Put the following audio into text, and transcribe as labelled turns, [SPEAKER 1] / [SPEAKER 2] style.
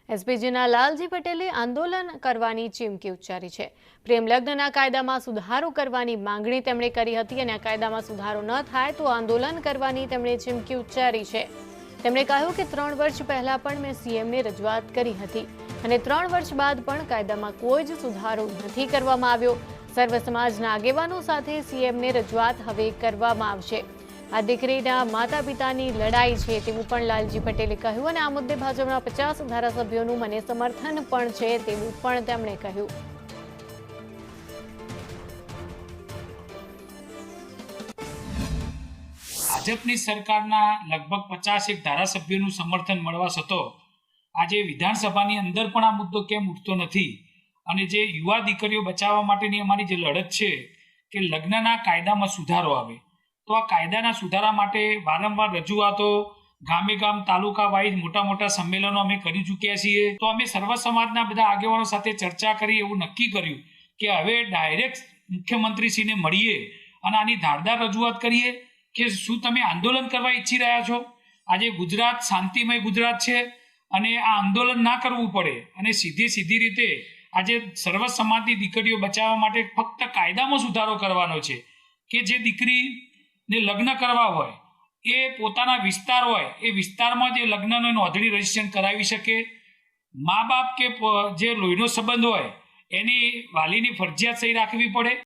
[SPEAKER 1] એસપીજીના લાલજી પટેલે આંદોલન કરવાની ચીમકી ઉચ્ચારી છે। પ્રેમ લગ્નના કાયદામાં સુધારો કરવાની માંગણી તેમણે કરી હતી અને આ કાયદામાં સુધારો ન થાય તો આંદોલન કરવાની તેમણે ચીમકી ઉચ્ચારી છે। તેમણે કહ્યું કે 3 વર્ષ પહેલા પણ મેં સીએમને રજૂઆત કરી હતી અને 3 વર્ષ બાદ પણ કાયદામાં કોઈ જ સુધારો નથી કરવામાં આવ્યો। સર્વ સમાજના આગેવાનો સાથે સીએમને રજૂઆત હવે કરવામાં આવશે। આ દીકરીના માતા પિતાની લડાઈ છે તેવું પણ લાલજી પટેલે કહ્યું અને આ મુદ્દે ભાજપના 50 ધારાસભ્યોનું મને સમર્થન પણ છે તેવું પણ તેમણે કહ્યું।
[SPEAKER 2] ભાજપની સરકારના લગભગ 51 ધારાસભ્યોનું સમર્થન મળવા છતાં આજે વિધાનસભાની અંદર પણ આ મુદ્દો કેમ ઉઠતો નથી અને જે યુવા દીકરીઓ બચાવવા માટેની અમારી જે લડત છે કે લગ્નના કાયદામાં સુધારો આવે તો આ કાયદાના સુધારા માટે વારંવાર રજૂઆતો ગામે ગામ તાલુકા વાઇઝ મોટા સંમેલનો અમે કરી ચૂક્યા છીએ। તો અમે સર્વ સમાજના બધા આગેવાનો સાથે ચર્ચા કરી એવું નક્કી કર્યું કે હવે ડાયરેક્ટ મુખ્યમંત્રીશ્રીને મળીએ અને આની ધારદાર રજૂઆત કરીએ કે શું તમે આંદોલન કરવા ઈચ્છી રહ્યા છો। આજે ગુજરાત શાંતિમય ગુજરાત છે અને આ આંદોલન ના કરવું પડે અને સીધી રીતે આજે સર્વ સમાજની દીકરીઓ બચાવવા માટે ફક્ત કાયદામાં સુધારો કરવાનો છે કે જે દીકરીને લગ્ન કરવા હોય એ પોતાના વિસ્તાર હોય એ વિસ્તારમાં જે લગ્નનો નોંધણી રજીસ્ટ્રેશન કરાવી શકે। મા બાપ કે જે લોહીનો સંબંધ હોય એની વાલીની ફરજિયાત સહી રાખવી પડે।